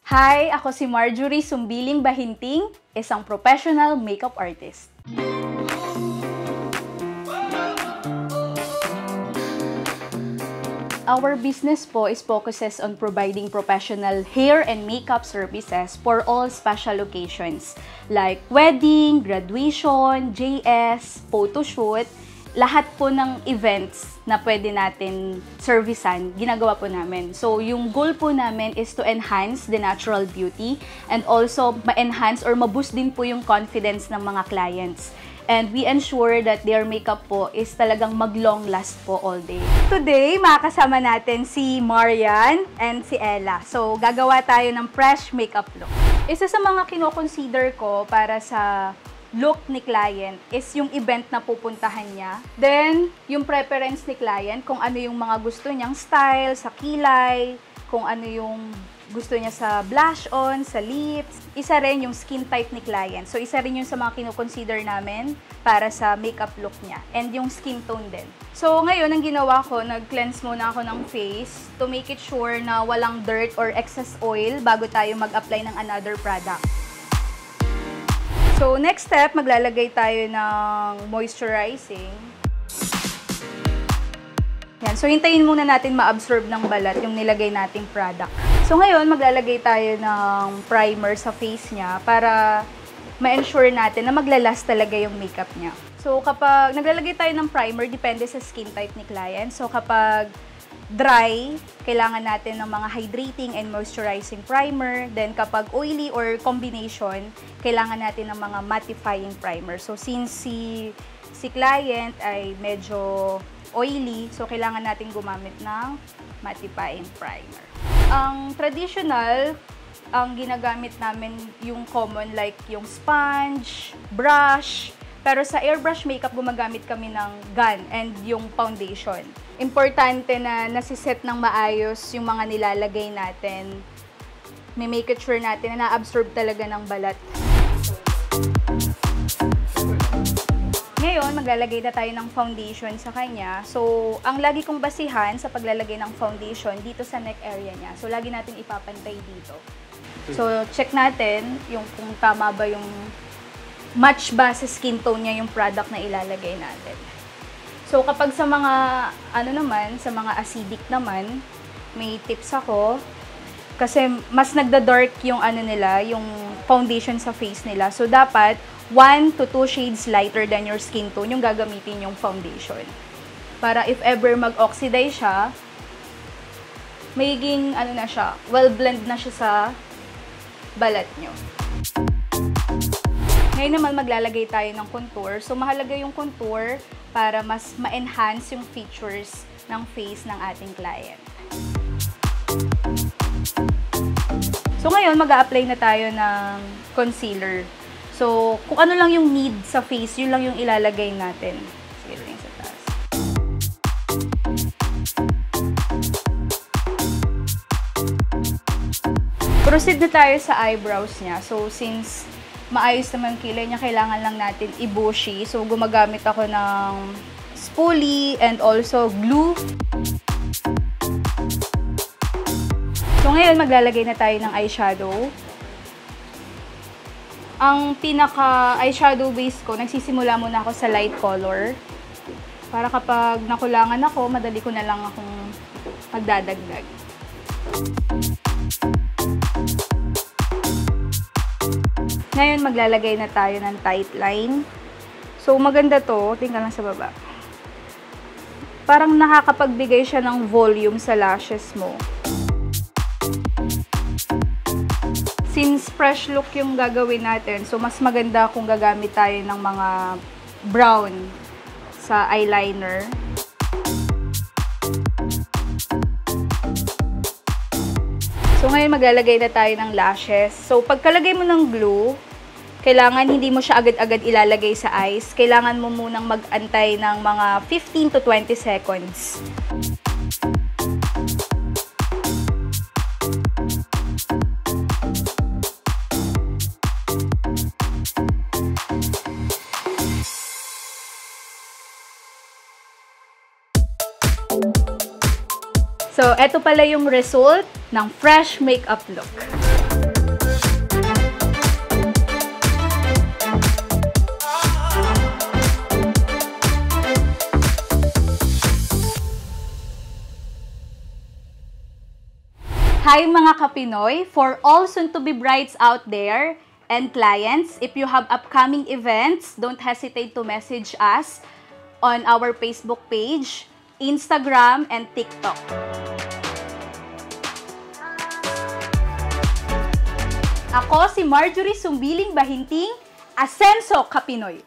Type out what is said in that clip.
Hi, ako si Marjorie Sumbiling Bahinting, isang professional makeup artist. Our business po is focuses on providing professional hair and makeup services for all special occasions like wedding, graduation, JS, photoshoot, lahat po ng events na pwede natin servicean, ginagawa po namin. So, yung goal po namin is to enhance the natural beauty and also ma-enhance or ma-boost din po yung confidence ng mga clients. And we ensure that their makeup po is talagang mag-long last po all day. Today, makakasama natin si Marian and si Ella. So, gagawa tayo ng fresh makeup look. Isa sa mga kino-consider ko para sa look ni client is yung event na pupuntahan niya. Then, yung preference ni client, kung ano yung mga gusto niyang style, sa kilay, kung ano yung gusto niya sa blush on, sa lips. Isa rin yung skin type ni client. So, isa rin yung sa mga kino-consider namin para sa makeup look niya. And yung skin tone din. So, ngayon, ang ginawa ko, nag-cleanse muna ako ng face to make it sure na walang dirt or excess oil bago tayo mag-apply ng another product. So, next step, maglalagay tayo ng moisturizing. Yan. So, hintayin muna natin ma-absorb ng balat yung nilagay nating product. So, ngayon, maglalagay tayo ng primer sa face niya para ma-ensure natin na maglalast talaga yung makeup niya. So, kapag naglalagay tayo ng primer, depende sa skin type ni client. So, kapag dry, kailangan natin ng mga hydrating and moisturizing primer. Then, kapag oily or combination, kailangan natin ng mga mattifying primer. So, since si client ay medyo oily, so kailangan natin gumamit ng mattifying primer. Ang traditional, ang ginagamit namin yung common like yung sponge, brush. Pero sa airbrush makeup, gumagamit kami ng gun and yung foundation. Importante na nasiset ng maayos yung mga nilalagay natin. May make it sure natin na na-absorb talaga ng balat. Ngayon, maglalagay na tayo ng foundation sa kanya. So, ang lagi kong basihan sa paglalagay ng foundation dito sa neck area niya. So, lagi natin ipapantay dito. So, check natin yung kung tama ba yung match ba sa skin tone niya yung product na ilalagay natin. So, kapag sa mga, sa mga acidic naman, may tips ako. Kasi mas nagda-dark yung yung foundation sa face nila. So, dapat 1 to 2 shades lighter than your skin tone yung gagamitin yung foundation. Para if ever mag-oxidize siya, magiging na siya, well-blend na siya sa balat nyo. Ngayon naman maglalagay tayo ng contour. So mahalaga yung contour para mas ma-enhance yung features ng face ng ating client. So ngayon mag-a-apply na tayo ng concealer. So, kung ano lang yung need sa face, yun lang yung ilalagay natin. Sige lang sa taas. Proceed na tayo sa eyebrows niya. So, since maayos naman kilay niya, kailangan lang natin i-bushy. So, gumagamit ako ng spoolie and also glue. So, ngayon maglalagay na tayo ng eyeshadow. Ang pinaka-eyeshadow base ko, nagsisimula muna ako sa light color. Para kapag nakulangan ako, madali ko na lang akong magdadagdag. Ngayon, maglalagay na tayo ng tight line. So, maganda to. Tingnan lang sa baba. Parang nakakapagbigay siya ng volume sa lashes mo. Since fresh look yung gagawin natin, so mas maganda kung gagamit tayo ng mga brown sa eyeliner. So ngayon maglalagay na tayo ng lashes. So pagkalagay mo ng glue, kailangan hindi mo siya agad-agad ilalagay sa eyes. Kailangan mo munang mag-antay ng mga 15 to 20 seconds. So, eto pala yung result ng fresh makeup look. Hi mga Kapinoy! For all soon-to-be brides out there and clients, if you have upcoming events, don't hesitate to message us on our Facebook page, Instagram, and TikTok. Ako si Marjorie Sumbiling Bahinting, Asenso Kapinoy.